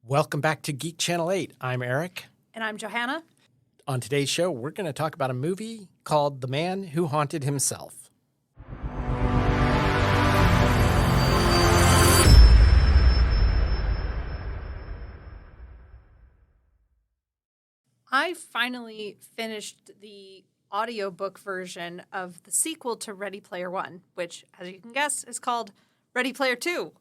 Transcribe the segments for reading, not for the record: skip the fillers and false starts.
Welcome back to Geek Channel 8. I'm Eric. And I'm Johanna. On today's show, we're going to talk about a movie called The Man Who Haunted Himself. I finally finished the audiobook version of the sequel to Ready Player One, which, as you can guess, is called Ready Player Two.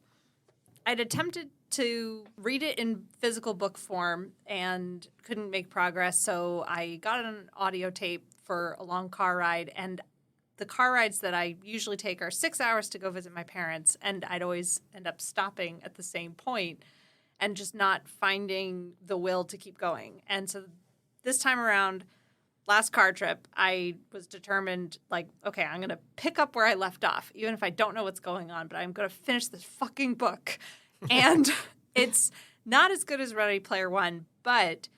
I'd attempted to read it in physical book form and couldn't make progress, so I got an audio tape for a long car ride, and the car rides that I usually take are 6 hours to go visit my parents, and I'd always end up stopping at the same point and just not finding the will to keep going. And so this time around, last car trip, I was determined, okay, I'm going to pick up where I left off, even if I don't know what's going on, but I'm going to finish this fucking book. And it's not as good as Ready Player One, but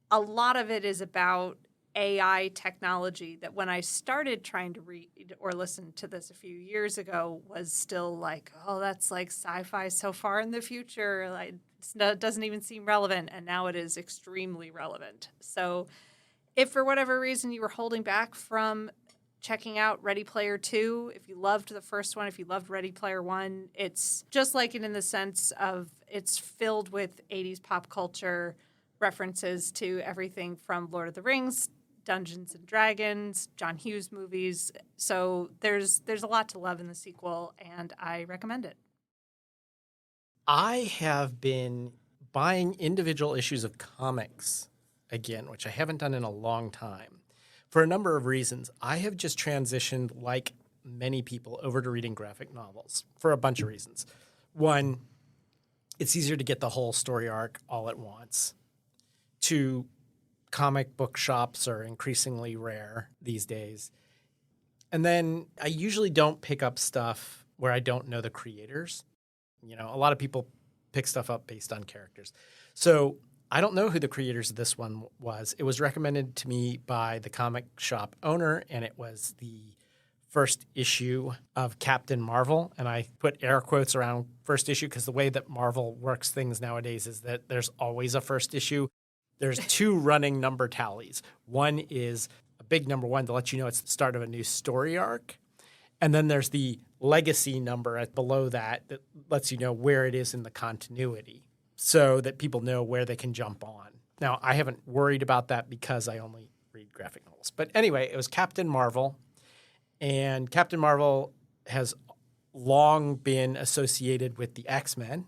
a lot of it is about AI technology that when I started trying to read or listen to this a few years ago was still like, oh, that's like sci-fi so far in the future. It doesn't even seem relevant. And now it is extremely relevant. So if for whatever reason you were holding back from checking out Ready Player 2, if you loved the first one, if you loved Ready Player 1, it's just like it in the sense of it's filled with 80s pop culture references to everything from Lord of the Rings, Dungeons and Dragons, John Hughes movies. So there's a lot to love in the sequel, and I recommend it. I have been buying individual issues of comics again, which I haven't done in a long time. For a number of reasons, I have just transitioned, like many people, over to reading graphic novels for a bunch of reasons. One, it's easier to get the whole story arc all at once. Two, comic book shops are increasingly rare these days. And then I usually don't pick up stuff where I don't know the creators. You know, a lot of people pick stuff up based on characters. So I don't know who the creators of this one was. It was recommended to me by the comic shop owner, and it was the first issue of Captain Marvel. And I put air quotes around first issue because the way that Marvel works things nowadays is that there's always a first issue. There's two running number tallies. One is a big number one to let you know it's the start of a new story arc. And then there's the legacy number below that that lets you know where it is in the continuity, so that people know where they can jump on. Now, I haven't worried about that because I only read graphic novels. But anyway, it was Captain Marvel. And Captain Marvel has long been associated with the X-Men.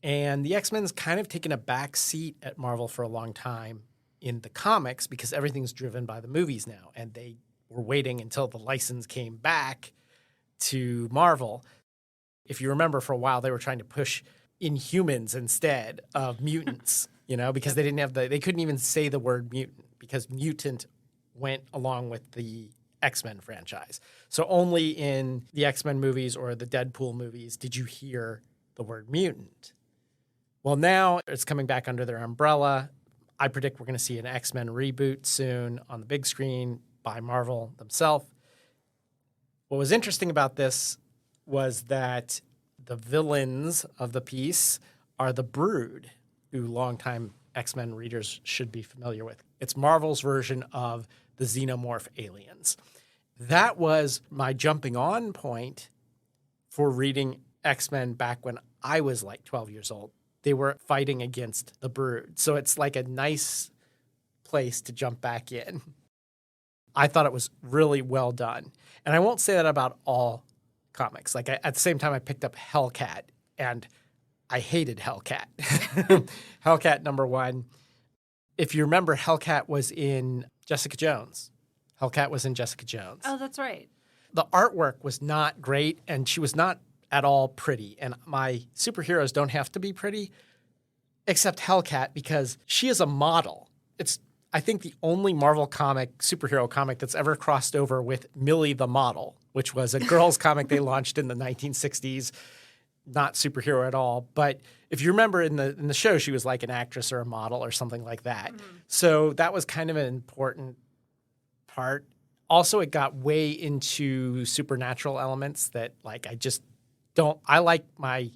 And the X-Men's kind of taken a back seat at Marvel for a long time in the comics because everything's driven by the movies now. And they were waiting until the license came back to Marvel. If you remember, for a while, they were trying to push Inhumans instead of mutants, because they didn't have they couldn't even say the word mutant because mutant went along with the X-Men franchise. So only in the X-Men movies or the Deadpool movies did you hear the word mutant. Well, now it's coming back under their umbrella. I predict we're going to see an X-Men reboot soon on the big screen by Marvel themselves. What was interesting about this was that the villains of the piece are the Brood, who longtime X-Men readers should be familiar with. It's Marvel's version of the xenomorph aliens. That was my jumping on point for reading X-Men back when I was like 12 years old. They were fighting against the Brood. So it's like a nice place to jump back in. I thought it was really well done. And I won't say that about all comics. At the same time, I picked up Hellcat, and I hated Hellcat. Hellcat #1. If you remember, Hellcat was in Jessica Jones. Hellcat was in Jessica Jones. Oh, that's right. The artwork was not great, and she was not at all pretty. And my superheroes don't have to be pretty, except Hellcat, because she is a model. It's, I think, the only Marvel comic, superhero comic, that's ever crossed over with Millie the Model, which was a girls' comic they launched in the 1960s. Not superhero at all. But if you remember in the show, she was like an actress or a model or something like that. Mm-hmm. So that was kind of an important part. Also, it got way into supernatural elements that I just don't – I like my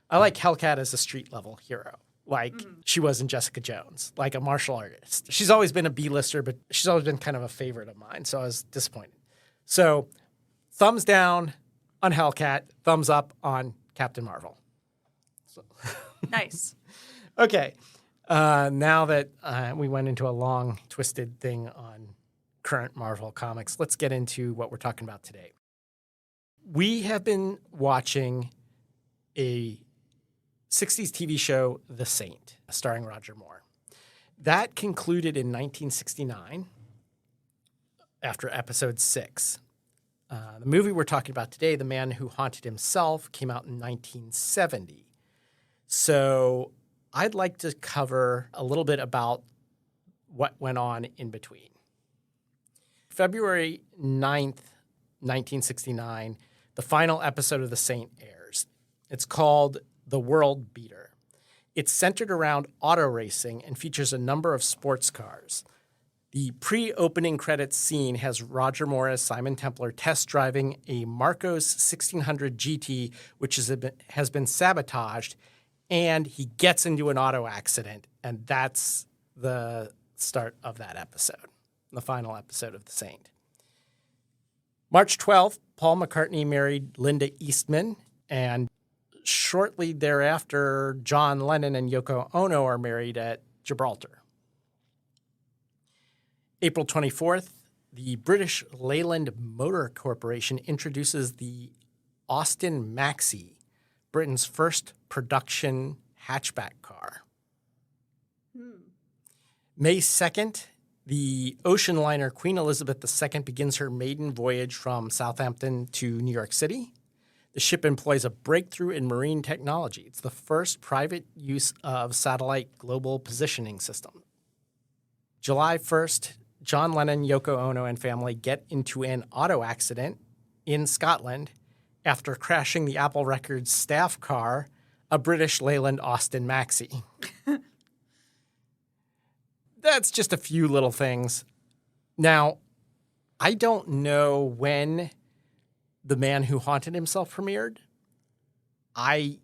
I like Hellcat as a street level hero. Like she was in Jessica Jones, like a martial artist. She's always been a B-lister, but she's always been kind of a favorite of mine. So I was disappointed. So thumbs down on Hellcat, thumbs up on Captain Marvel. Nice. Okay. Now that we went into a long, twisted thing on current Marvel comics, let's get into what we're talking about today. We have been watching a 60s TV show, The Saint, starring Roger Moore. That concluded in 1969 after episode 6. The movie we're talking about today, The Man Who Haunted Himself, came out in 1970. So I'd like to cover a little bit about what went on in between. February 9th, 1969, the final episode of The Saint airs. It's called The World Beater. It's centered around auto racing and features a number of sports cars. The pre-opening credits scene has Roger Moore as Simon Templar test driving a Marcos 1600 GT, which has been sabotaged, and he gets into an auto accident, and that's the start of that episode, the final episode of The Saint. March 12th, Paul McCartney married Linda Eastman, and shortly thereafter, John Lennon and Yoko Ono are married at Gibraltar. April 24th, the British Leyland Motor Corporation introduces the Austin Maxi, Britain's first production hatchback car. May 2nd, the ocean liner Queen Elizabeth II begins her maiden voyage from Southampton to New York City. The ship employs a breakthrough in marine technology. It's the first private use of satellite global positioning system. July 1st, John Lennon, Yoko Ono, and family get into an auto accident in Scotland after crashing the Apple Records staff car, a British Leyland Austin Maxi. That's just a few little things. Now, I don't know when The Man Who Haunted Himself premiered. I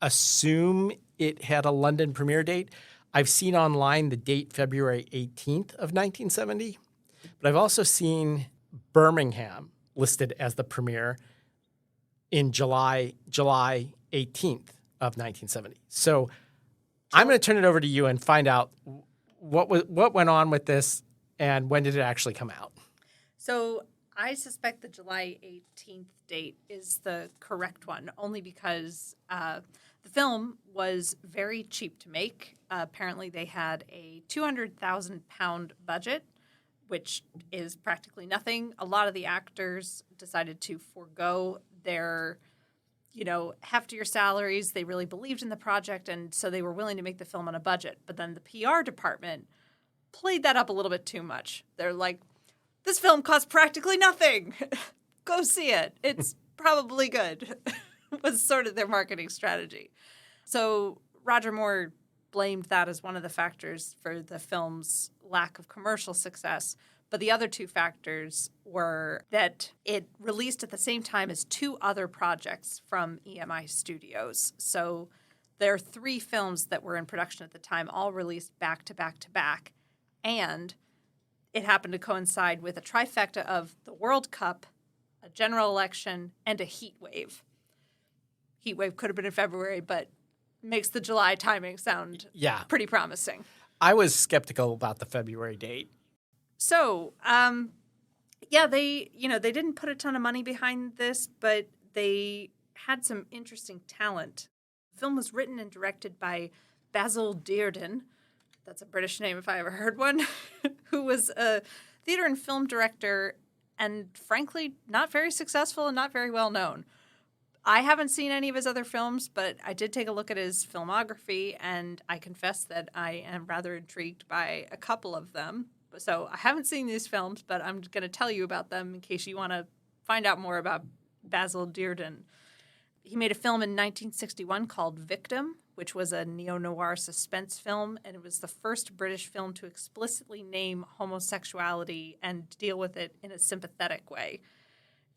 assume it had a London premiere date. I've seen online the date February 18th of 1970, but I've also seen Birmingham listed as the premiere in July 18th of 1970. So I'm going to turn it over to you and find out what went on with this and when did it actually come out. So I suspect the July 18th date is the correct one, only because the film was very cheap to make. Apparently, they had a £200,000 budget, which is practically nothing. A lot of the actors decided to forego their, heftier salaries. They really believed in the project, and so they were willing to make the film on a budget. But then the PR department played that up a little bit too much. They're like, this film costs practically nothing. Go see it. It's probably good, was sort of their marketing strategy. So Roger Moore blamed that as one of the factors for the film's lack of commercial success. But the other two factors were that it released at the same time as two other projects from EMI Studios. So there are three films that were in production at the time, all released back to back to back. And it happened to coincide with a trifecta of the World Cup, a general election, and a heat wave. Heat wave could have been in February, but makes the July timing sound pretty promising. I was skeptical about the February date. So, they didn't put a ton of money behind this, but they had some interesting talent. The film was written and directed by Basil Dearden. That's a British name if I ever heard one, who was a theater and film director and, frankly, not very successful and not very well known. I haven't seen any of his other films, but I did take a look at his filmography, and I confess that I am rather intrigued by a couple of them. So I haven't seen these films, but I'm going to tell you about them in case you want to find out more about Basil Dearden. He made a film in 1961 called Victim, which was a neo-noir suspense film, and it was the first British film to explicitly name homosexuality and deal with it in a sympathetic way.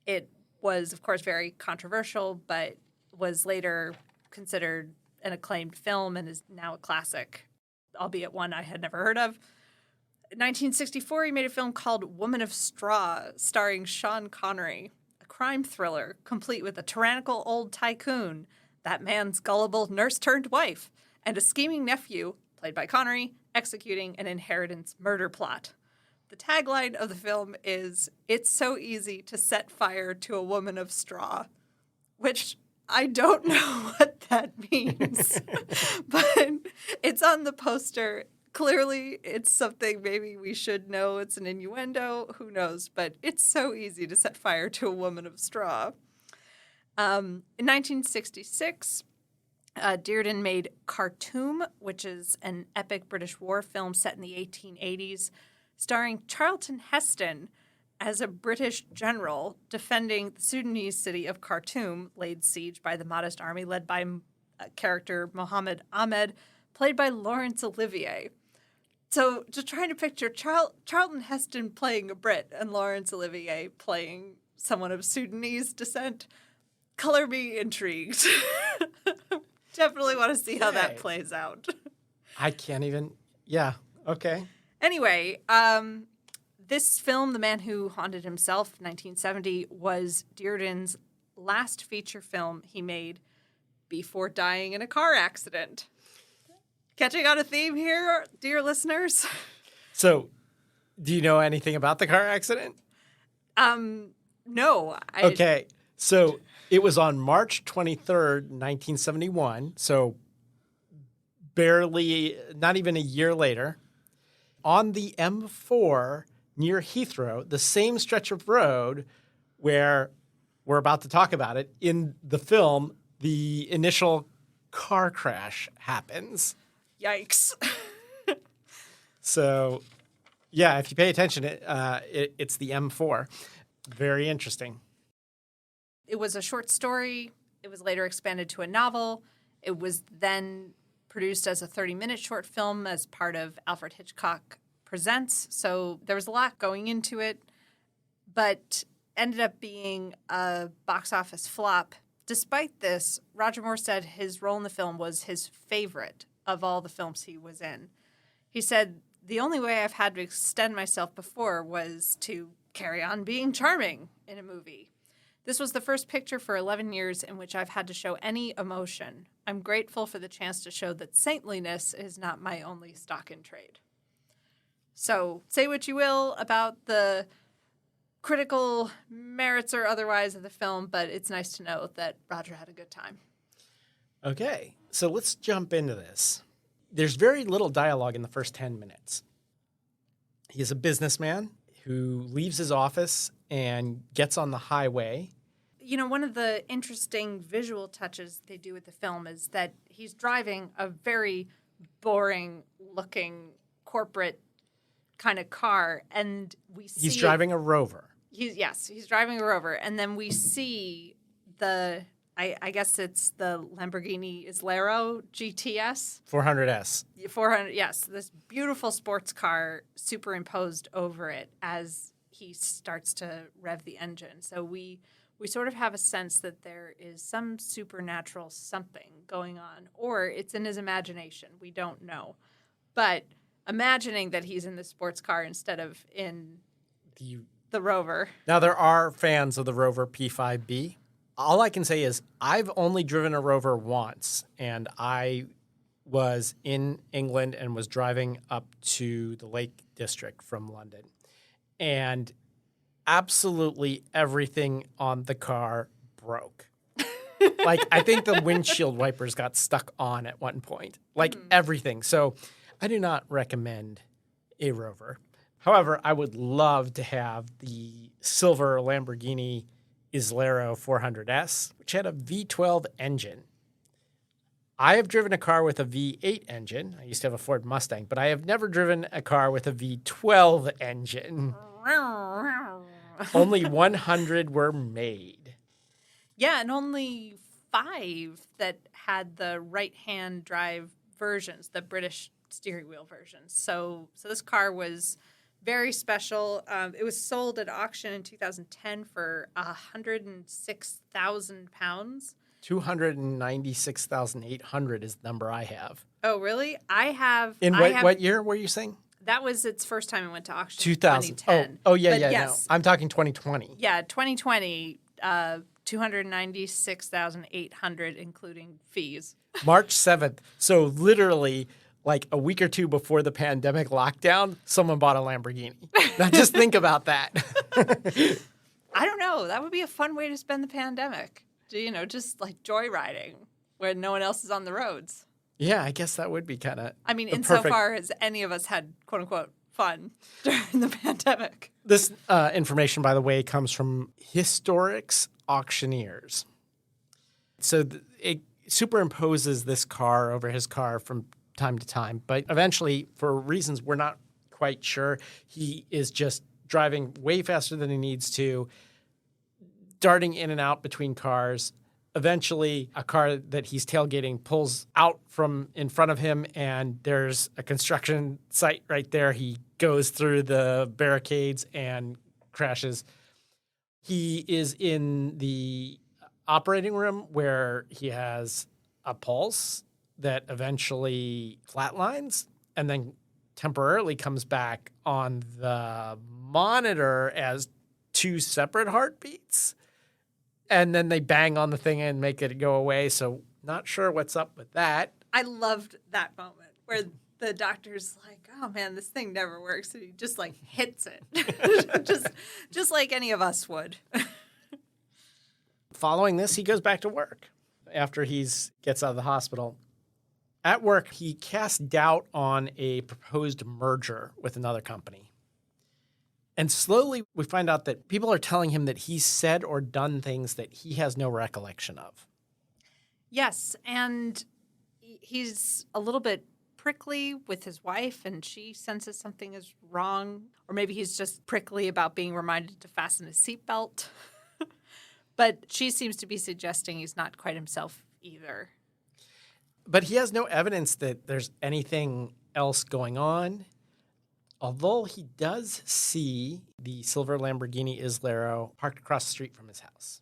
It was, of course, very controversial, but was later considered an acclaimed film and is now a classic, albeit one I had never heard of. In 1964, he made a film called Woman of Straw, starring Sean Connery, a crime thriller complete with a tyrannical old tycoon, that man's gullible nurse-turned-wife, and a scheming nephew, played by Connery, executing an inheritance murder plot. The tagline of the film is, "It's so easy to set fire to a woman of straw," which I don't know what that means, but it's on the poster. Clearly, it's something maybe we should know. It's an innuendo. Who knows? But it's so easy to set fire to a woman of straw. In 1966, Dearden made Khartoum, which is an epic British war film set in the 1880s, starring Charlton Heston as a British general defending the Sudanese city of Khartoum, laid siege by the Mahdist army led by character Mohammed Ahmed, played by Laurence Olivier. So just trying to picture Charlton Heston playing a Brit and Laurence Olivier playing someone of Sudanese descent, color me intrigued. Definitely want to see how that plays out. I can't even. Yeah. Okay. Anyway, this film, The Man Who Haunted Himself, 1970, was Dearden's last feature film he made before dying in a car accident. Catching on a theme here, dear listeners? So, do you know anything about the car accident? No. Okay. So, it was on March 23rd, 1971. So, barely, not even a year later, on the M4 near Heathrow, the same stretch of road where we're about to talk about it. In the film, the initial car crash happens. Yikes. So, yeah, if you pay attention, it's the M4. Very interesting. It was a short story. It was later expanded to a novel. It was then produced as a 30-minute short film as part of Alfred Hitchcock Presents. So there was a lot going into it, but ended up being a box office flop. Despite this, Roger Moore said his role in the film was his favorite of all the films he was in. He said, "The only way I've had to extend myself before was to carry on being charming in a movie. This was the first picture for 11 years in which I've had to show any emotion. I'm grateful for the chance to show that saintliness is not my only stock in trade." So say what you will about the critical merits or otherwise of the film, but it's nice to know that Roger had a good time. Okay, so let's jump into this. There's very little dialogue in the first 10 minutes. He is a businessman who leaves his office and gets on the highway. You know, one of the interesting visual touches they do with the film is that he's driving a very boring-looking corporate kind of car, and we see... He's driving a Rover. He's driving a Rover, and then we see the... I guess it's the Lamborghini Islero GTS. 400S. 400, yes. This beautiful sports car superimposed over it as he starts to rev the engine. So we sort of have a sense that there is some supernatural something going on, or it's in his imagination. We don't know. But imagining that he's in the sports car instead of in the Rover. Now, there are fans of the Rover P5B. All I can say is I've only driven a Rover once, and I was in England and was driving up to the Lake District from London. And absolutely everything on the car broke. Like, I think the windshield wipers got stuck on at one point. Like, everything. So I do not recommend a Rover. However, I would love to have the silver Lamborghini Islero 400S, which had a V12 engine. I have driven a car with a V8 engine. I used to have a Ford Mustang, but I have never driven a car with a V12 engine. Only 100 were made. Yeah, and only 5 that had the right-hand drive versions, the British steering wheel versions. So this car was very special. It was sold at auction in 2010 for £106,000. 296,800 is the number I have. Oh, really? I have. In what year were you saying? That was its first time it went to auction. 2000. 2010. Oh, yeah, But yeah. yes. No, I'm talking 2020. Yeah, 2020, 296,800, including fees. March 7th. So literally, like a week or two before the pandemic lockdown, someone bought a Lamborghini. Now just think about that. I don't know. That would be a fun way to spend the pandemic. Just like joyriding where no one else is on the roads. Yeah, I guess that would be kind of. I mean, insofar as any of us had quote unquote fun during the pandemic. This information, by the way, comes from Historics Auctioneers. So it superimposes this car over his car from time to time. But eventually, for reasons we're not quite sure, he is just driving way faster than he needs to, darting in and out between cars. Eventually, a car that he's tailgating pulls out from in front of him, and there's a construction site right there. He goes through the barricades and crashes. He is in the operating room where he has a pulse that eventually flatlines and then temporarily comes back on the monitor as two separate heartbeats. And then they bang on the thing and make it go away. So not sure what's up with that. I loved that moment where the doctor's like, oh man, this thing never works. And he just like hits it. just like any of us would. Following this, he goes back to work after he gets out of the hospital. At work, he casts doubt on a proposed merger with another company. And slowly we find out that people are telling him that he's said or done things that he has no recollection of. Yes, and he's a little bit prickly with his wife, and she senses something is wrong. Or maybe he's just prickly about being reminded to fasten his seatbelt. But she seems to be suggesting he's not quite himself either. But he has no evidence that there's anything else going on. Although he does see the silver Lamborghini Islero parked across the street from his house.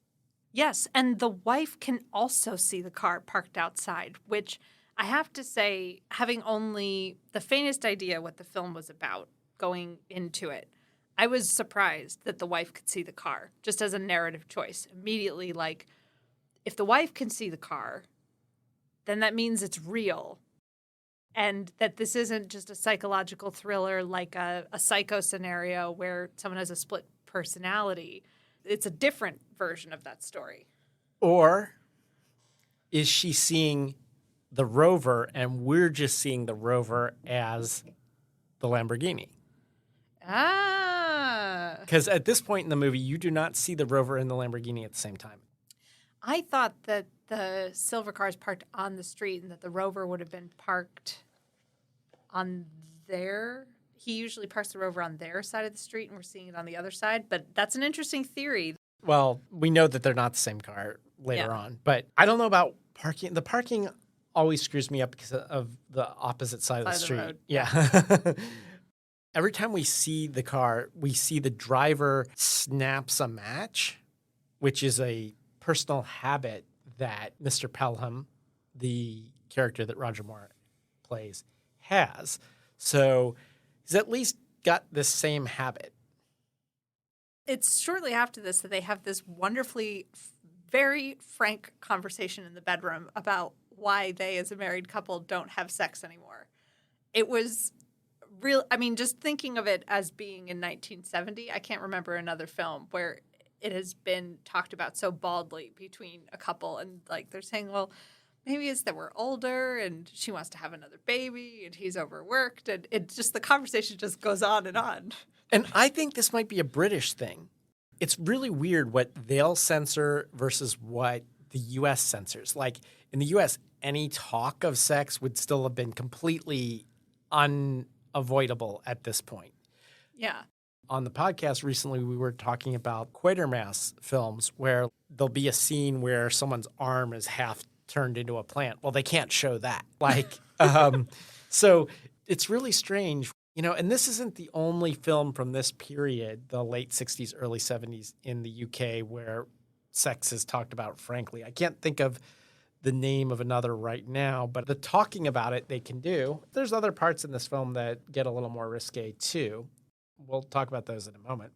Yes, and the wife can also see the car parked outside, which I have to say, having only the faintest idea what the film was about going into it, I was surprised that the wife could see the car, just as a narrative choice. Immediately, like, if the wife can see the car, then that means it's real. And that this isn't just a psychological thriller like a Psycho scenario where someone has a split personality. It's a different version of that story. Or is she seeing the Rover and we're just seeing the Rover as the Lamborghini? Ah. Because at this point in the movie, you do not see the Rover and the Lamborghini at the same time. I thought that the silver car is parked on the street and that the Rover would have been parked on their... He usually parks the Rover on their side of the street and we're seeing it on the other side. But that's an interesting theory. Well, we know that they're not the same car later on. But I don't know about parking. The parking always screws me up because of the opposite side of the street. Road. Yeah. Every time we see the car, we see the driver snaps a match, which is a personal habit that Mr. Pelham, the character that Roger Moore plays, has. So he's at least got this same habit. It's shortly after this that they have this wonderfully, very frank conversation in the bedroom about why they, as a married couple, don't have sex anymore. It was real. I mean, just thinking of it as being in 1970, I can't remember another film where it has been talked about so baldly between a couple. And like they're saying, well, maybe it's that we're older and she wants to have another baby and he's overworked. And it just, the conversation just goes on and on. And I think this might be a British thing. It's really weird what they'll censor versus what the U.S. censors. Like in the U.S., any talk of sex would still have been completely unavoidable at this point. Yeah. On the podcast recently, we were talking about Quatermass films where there'll be a scene where someone's arm is half turned into a plant. Well, they can't show that. Like, so it's really strange. You know, and this isn't the only film from this period, the late 60s, early 70s in the UK, where sex is talked about frankly. I can't think of the name of another right now, but the talking about it they can do. There's other parts in this film that get a little more risque too. We'll talk about those in a moment.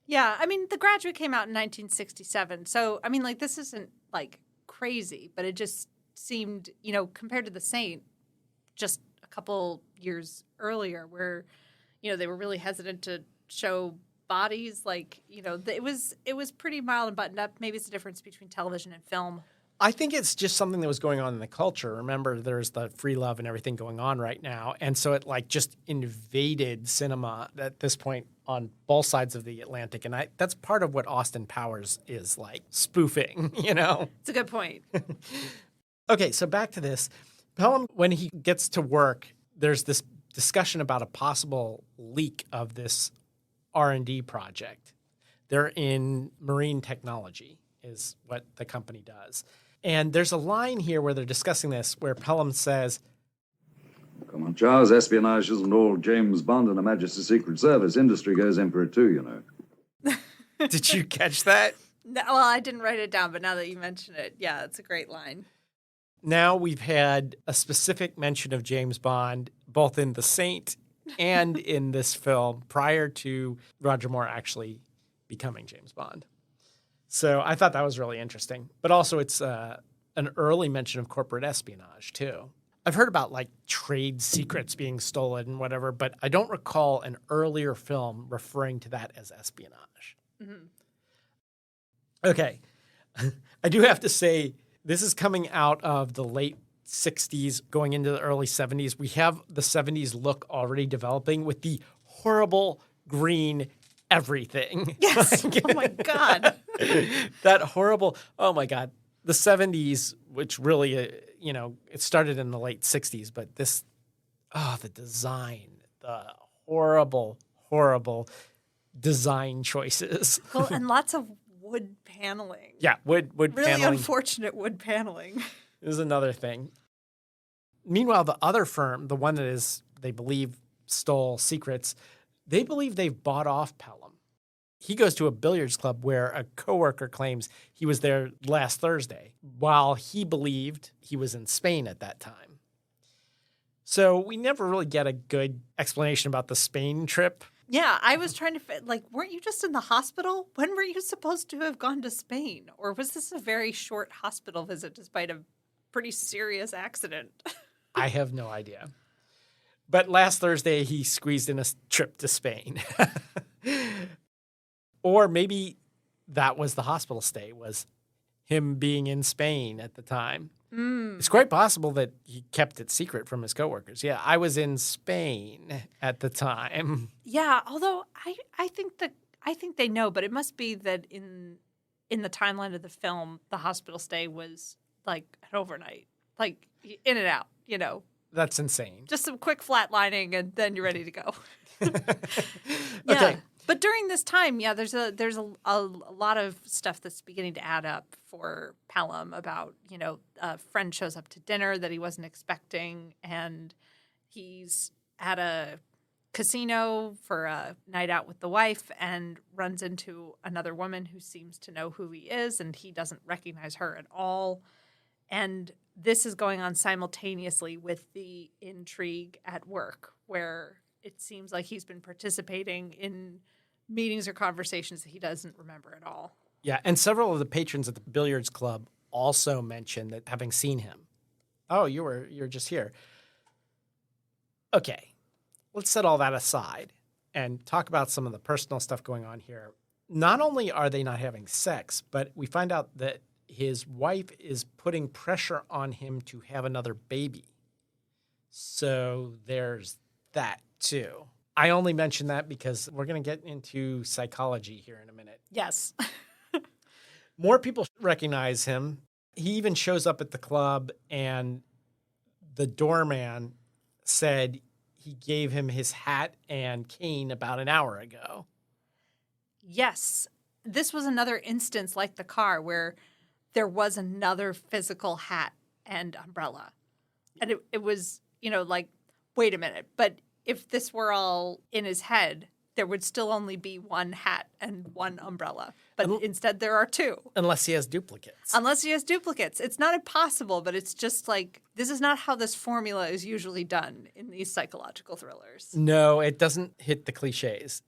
Yeah, I mean, The Graduate came out in 1967. So, I mean, like, this isn't, like, crazy, but it just seemed, compared to The Saint, just a couple years earlier where, they were really hesitant to show bodies. Like, it was pretty mild and buttoned up. Maybe it's the difference between television and film. I think it's just something that was going on in the culture. Remember, there's the free love and everything going on right now. And so it like just invaded cinema at this point on both sides of the Atlantic. And that's part of what Austin Powers is like, spoofing, It's a good point. Okay, so back to this. Pelham, when he gets to work, there's this discussion about a possible leak of this R&D project. They're in marine technology is what the company does. And there's a line here where they're discussing this where Pelham says, Come on, Charles, espionage isn't all James Bond and Her Majesty's Secret Service. Industry goes in for it too, Did you catch that? No, well, I didn't write it down, but now that you mention it, yeah, it's a great line. Now we've had a specific mention of James Bond, both in The Saint and in this film, prior to Roger Moore actually becoming James Bond. So I thought that was really interesting. But also it's an early mention of corporate espionage, too. I've heard about, like, trade secrets being stolen and whatever, but I don't recall an earlier film referring to that as espionage. Mm-hmm. Okay. I do have to say, this is coming out of the late 60s, going into the early 70s. We have the 70s look already developing with the horrible green everything. Yes. Oh, my God. That horrible, oh, my God. The 70s, which really, it started in the late 60s, but the design, the horrible, horrible design choices. Well, and lots of wood paneling. Yeah, wood really paneling. Really unfortunate wood paneling. Is another thing. Meanwhile, the other firm, the one that they believe stole secrets, they believe they've bought off Pelham. He goes to a billiards club where a coworker claims he was there last Thursday, while he believed he was in Spain at that time. So we never really get a good explanation about the Spain trip. Yeah, I was trying to weren't you just in the hospital? When were you supposed to have gone to Spain? Or was this a very short hospital visit despite a pretty serious accident? I have no idea. But last Thursday, he squeezed in a trip to Spain. Or maybe that was the hospital stay, was him being in Spain at the time. Mm. It's quite possible that he kept it secret from his coworkers. Yeah, I was in Spain at the time. Yeah, although I think they know, but it must be that in the timeline of the film, the hospital stay was like an overnight, like in and out, That's insane. Just some quick flatlining, and then you're ready to go. Yeah. Okay. But during this time, yeah, there's a lot of stuff that's beginning to add up for Pelham about, a friend shows up to dinner that he wasn't expecting, and he's at a casino for a night out with the wife and runs into another woman who seems to know who he is, and he doesn't recognize her at all. And this is going on simultaneously with the intrigue at work, where it seems like he's been participating in meetings or conversations that he doesn't remember at all. Yeah, and several of the patrons at the billiards club also mentioned that having seen him. Oh, you're just here. Okay, let's set all that aside and talk about some of the personal stuff going on here. Not only are they not having sex, but we find out that his wife is putting pressure on him to have another baby. So there's that too. I only mention that because we're going to get into psychology here in a minute. Yes. More people recognize him. He even shows up at the club, and the doorman said he gave him his hat and cane about an hour ago. Yes. This was another instance like the car where there was another physical hat and umbrella. And it was, wait a minute, but if this were all in his head, there would still only be one hat and one umbrella. But instead there are two. Unless he has duplicates. Unless he has duplicates. It's not impossible, but it's just like, this is not how this formula is usually done in these psychological thrillers. No, it doesn't hit the cliches.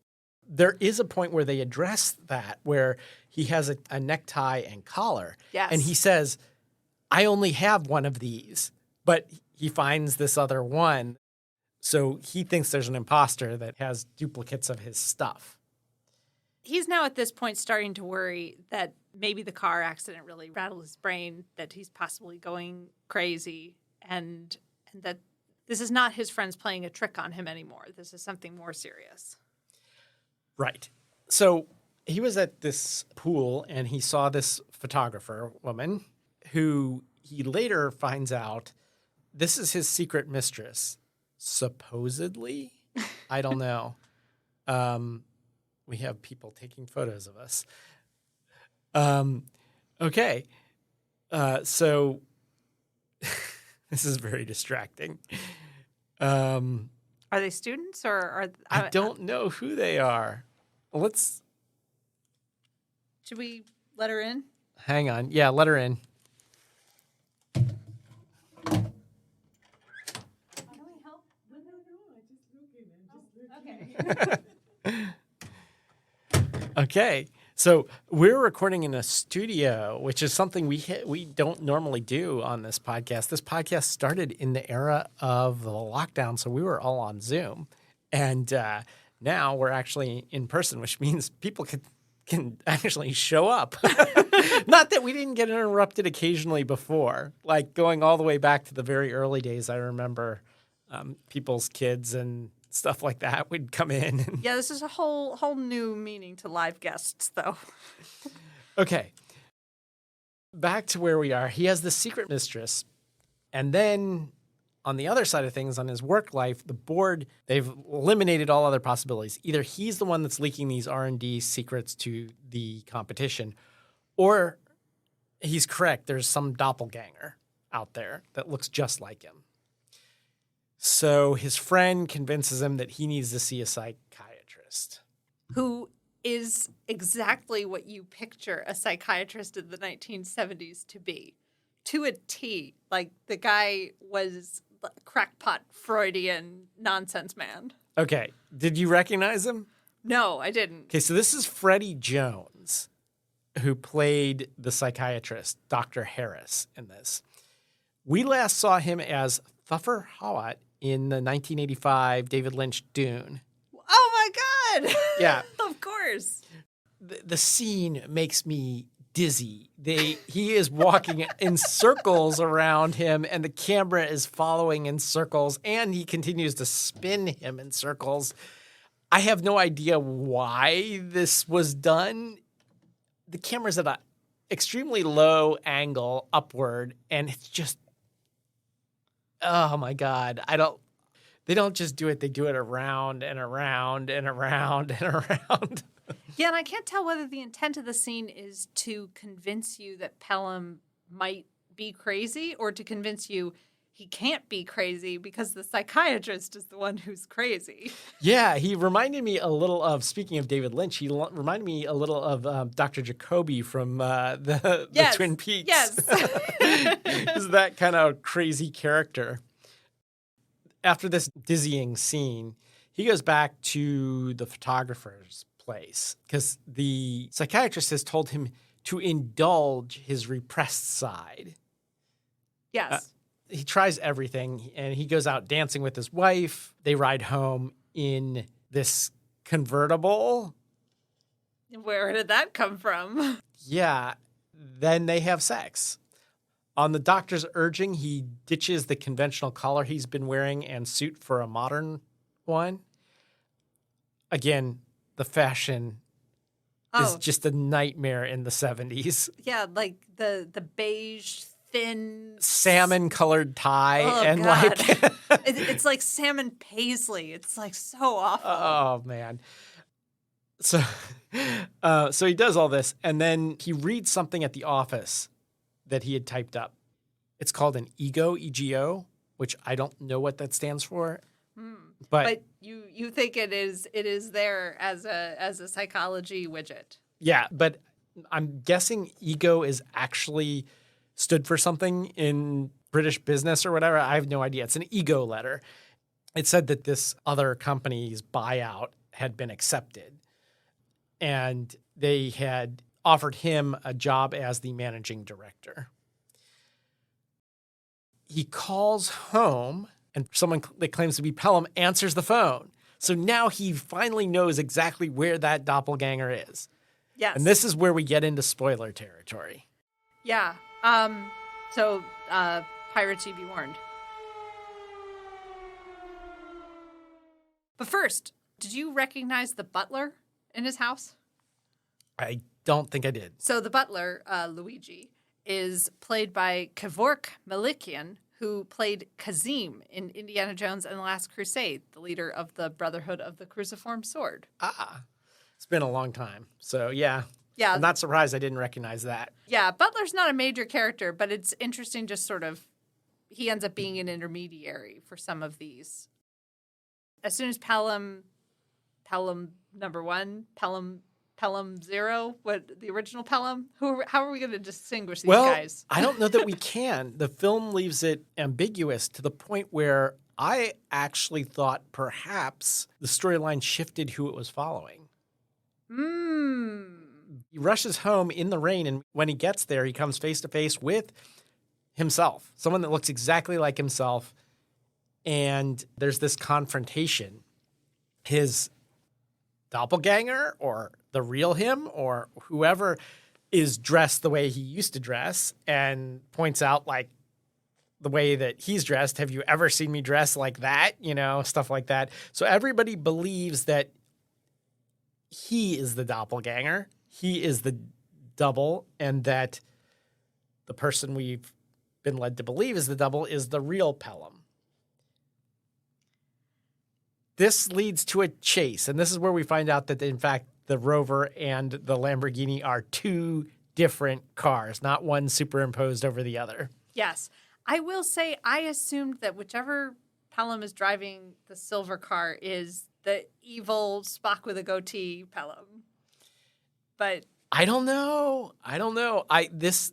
There is a point where they address that, where he has a necktie and collar. Yes. And he says, I only have one of these. But he finds this other one. So he thinks there's an imposter that has duplicates of his stuff. He's now at this point starting to worry that maybe the car accident really rattled his brain, that he's possibly going crazy, and that this is not his friends playing a trick on him anymore. This is something more serious. Right. So he was at this pool and he saw this photographer woman who he later finds out this is his secret mistress. Supposedly, I don't know. We have people taking photos of us. Okay. So this is very distracting. Are they students or are I don't know who they are. Should we let her in? Hang on. Yeah, let her in. Okay, so we're recording in a studio, which is something we don't normally do on this podcast. This podcast started in the era of the lockdown, so we were all on Zoom, and now we're actually in person, which means people can actually show up. Not that we didn't get interrupted occasionally before, like going all the way back to the very early days. I remember people's kids and stuff like that would come in. Yeah, this is a whole new meaning to live guests, though. Okay. Back to where we are. He has this secret mistress. And then on the other side of things, on his work life, the board, they've eliminated all other possibilities. Either he's the one that's leaking these R&D secrets to the competition, or he's correct. There's some doppelganger out there that looks just like him. So his friend convinces him that he needs to see a psychiatrist. Who is exactly what you picture a psychiatrist in the 1970s to be. To a T. Like, the guy was crackpot Freudian nonsense man. Okay. Did you recognize him? No, I didn't. Okay, so this is Freddie Jones, who played the psychiatrist, Dr. Harris, in this. We last saw him as Thuffer Hawat in the 1985 David Lynch Dune. Oh, my God! Yeah. Of course. The scene makes me dizzy. He is walking in circles around him, and the camera is following in circles, and he continues to spin him in circles. I have no idea why this was done. The camera's at an extremely low angle upward, and it's just, oh my God. They don't just do it. They do it around and around and around and around. Yeah, and I can't tell whether the intent of the scene is to convince you that Pelham might be crazy or to convince you he can't be crazy because the psychiatrist is the one who's crazy. Yeah, he reminded me a little of, speaking of David Lynch, he reminded me a little of Dr. Jacoby from the Twin Peaks. Yes. Is that kind of crazy character. After this dizzying scene, he goes back to the photographer's place because the psychiatrist has told him to indulge his repressed side. Yes. He tries everything, and he goes out dancing with his wife. They ride home in this convertible. Where did that come from? Yeah. Then they have sex. On the doctor's urging, he ditches the conventional collar he's been wearing and suit for a modern one. Again, the fashion is just a nightmare in the 70s. Yeah, like the beige, thin... salmon-colored tie. Oh, God. It's like salmon paisley. It's like so awful. Oh, man. So he does all this, and then he reads something at the office that he had typed up. It's called an ego, EGO, which I don't know what that stands for. But you think it is there as a psychology widget. yeah, but I'm guessing ego is actually stood for something in British business or whatever. I have no idea. It's an ego letter. It said that this other company's buyout had been accepted, and they had offered him a job as the managing director. He calls home, and someone that claims to be Pelham answers the phone. So now he finally knows exactly where that doppelganger is. Yes. And this is where we get into spoiler territory. Yeah. So pirates, be warned. But first, did you recognize the butler in his house? I don't think I did. So the butler, Luigi, is played by Kevork Malikian, who played Kazim in Indiana Jones and the Last Crusade, the leader of the Brotherhood of the Cruciform Sword. It's been a long time. So, yeah. Yeah. I'm not surprised I didn't recognize that. Yeah, Butler's not a major character, but it's interesting just sort of he ends up being an intermediary for some of these. As soon as Pelham number 1, Pelham 0, what the original Pelham? How are we going to distinguish these guys? I don't know that we can. The film leaves it ambiguous to the point where I actually thought perhaps the storyline shifted who it was following. He rushes home in the rain, and when he gets there, he comes face to face with himself, someone that looks exactly like himself. And there's this confrontation. His doppelganger or the real him or whoever is dressed the way he used to dress and points out like the way that he's dressed. Have you ever seen me dress like that? You know, stuff like that. So everybody believes that he is the doppelganger. He is the double, and that the person we've been led to believe is the double is the real Pelham. This leads to a chase, and this is where we find out that, in fact, the Rover and the Lamborghini are two different cars, not one superimposed over the other. Yes. I will say I assumed that whichever Pelham is driving the silver car is the evil Spock with a goatee Pelham. But I don't know. This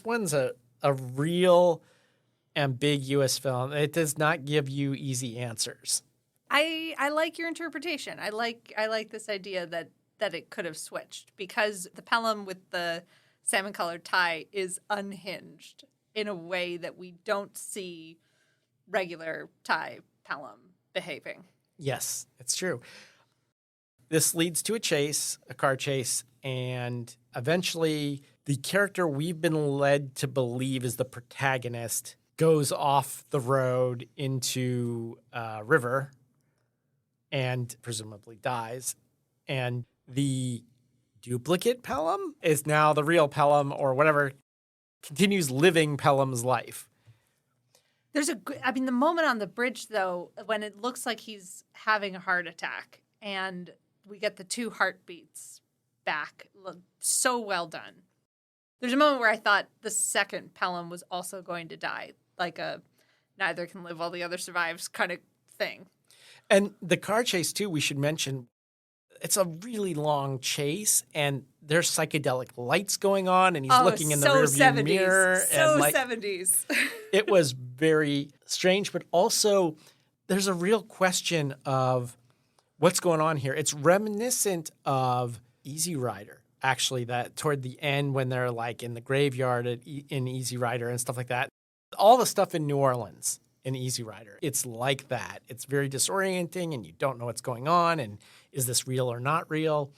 one's a real ambiguous film. It does not give you easy answers. I like your interpretation. I like this idea that it could have switched because the Pelham with the salmon-colored tie is unhinged in a way that we don't see regular tie Pelham behaving. Yes, it's true. This leads to a car chase, and eventually the character we've been led to believe is the protagonist goes off the road into a river and presumably dies. And the duplicate Pelham is now the real Pelham or whatever, continues living Pelham's life. The moment on the bridge, though, when it looks like he's having a heart attack and we get the 2 heartbeats back, so well done. There's a moment where I thought the second Pelham was also going to die, like a neither can live while the other survives kind of thing. And the car chase, too, we should mention, it's a really long chase, and there's psychedelic lights going on, and he's looking in the rearview mirror. So 70s. It was very strange, but also there's a real question of what's going on here. It's reminiscent of Easy Rider, actually, that toward the end when they're like in the graveyard in Easy Rider and stuff like that. All the stuff in New Orleans in Easy Rider, it's like that. It's very disorienting, and you don't know what's going on, and is this real or not real?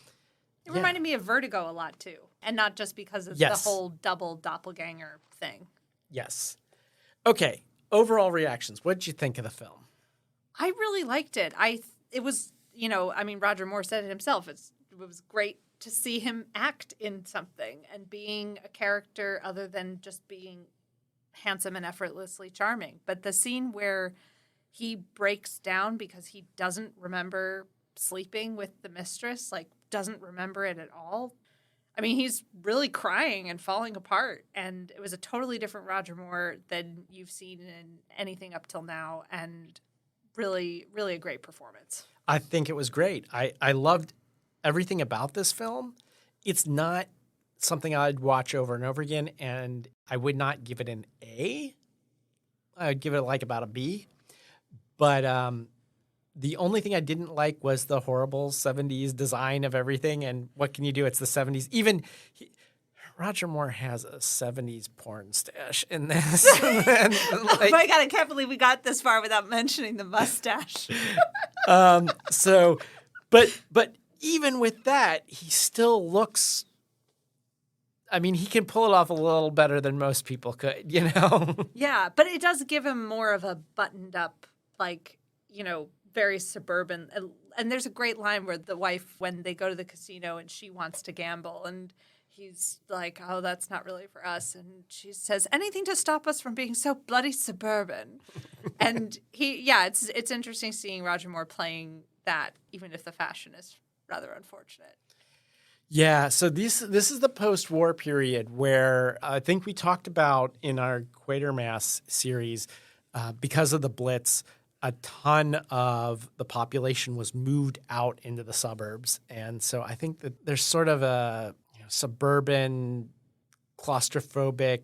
It reminded me of Vertigo a lot, too. And not just because of the whole double doppelganger thing. Yes. Okay. Overall reactions. What did you think of the film? I really liked it. It was, Roger Moore said it himself. It was great to see him act in something and being a character other than just being handsome and effortlessly charming. But the scene where he breaks down because he doesn't remember sleeping with the mistress, doesn't remember it at all. I mean, he's really crying and falling apart. And it was a totally different Roger Moore than you've seen in anything up till now. And really, really a great performance. I think it was great. I loved everything about this film. It's not something I'd watch over and over again, and I would not give it an A. I would give it like about a B. But the only thing I didn't like was the horrible 70s design of everything. And what can you do? It's the 70s. Even Roger Moore has a 70s porn stash in this. And, Oh my God, I can't believe we got this far without mentioning the mustache. But even with that, he still looks. I mean, he can pull it off a little better than most people could, you know? Yeah, but it does give him more of a buttoned up, like, you know, very suburban. And there's a great line where the wife, when they go to the casino and she wants to gamble, and he's like, oh, that's not really for us. And she says, anything to stop us from being so bloody suburban. And it's interesting seeing Roger Moore playing that, even if the fashion is rather unfortunate. Yeah, so this is the post-war period where I think we talked about in our Quatermass series, because of the Blitz, a ton of the population was moved out into the suburbs. And so I think that there's sort of a suburban, claustrophobic,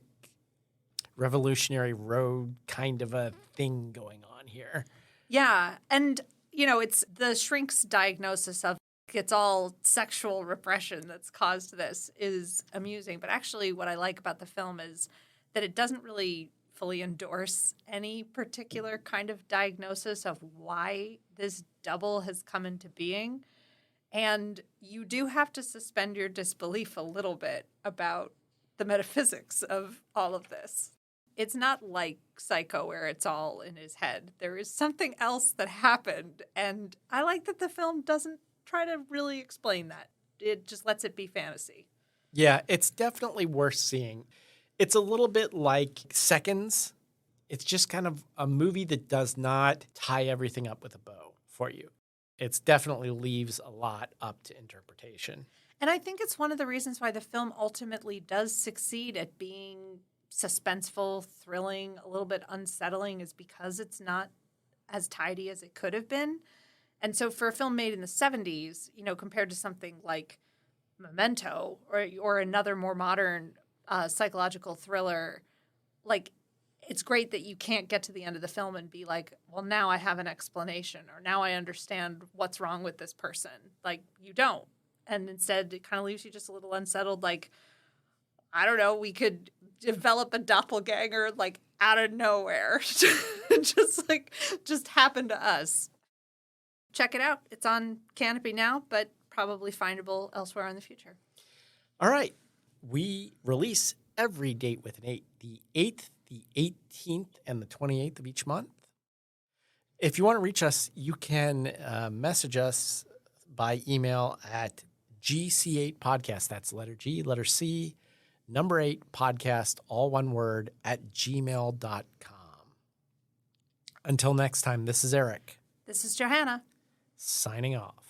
Revolutionary Road kind of a thing going on here. Yeah, and, you know, it's the shrink's diagnosis of it's all sexual repression that's caused this is amusing. But actually what I like about the film is that it doesn't really fully endorse any particular kind of diagnosis of why this double has come into being. And you do have to suspend your disbelief a little bit about the metaphysics of all of this. It's not like Psycho where it's all in his head. There is something else that happened. And I like that the film doesn't try to really explain that. It just lets it be fantasy. Yeah, it's definitely worth seeing. It's a little bit like Seconds. It's just kind of a movie that does not tie everything up with a bow for you. It definitely leaves a lot up to interpretation. And I think it's one of the reasons why the film ultimately does succeed at being suspenseful, thrilling, a little bit unsettling, is because it's not as tidy as it could have been. And so for a film made in the 70s, you know, compared to something like Memento or another more modern psychological thriller, like, it's great that you can't get to the end of the film and be like, well, now I have an explanation, or now I understand what's wrong with this person. Like, you don't. And instead, it kind of leaves you just a little unsettled, like, I don't know, we could develop a doppelganger, like, out of nowhere. just happened to us. Check it out. It's on Canopy now, but probably findable elsewhere in the future. All right. We release every date with an 8, the 8th, the 18th, and the 28th of each month. If you want to reach us, you can message us by email at GC8podcast. That's letter G, letter C, number 8 podcast, all one word, at gmail.com. Until next time, this is Eric. This is Johanna. Signing off.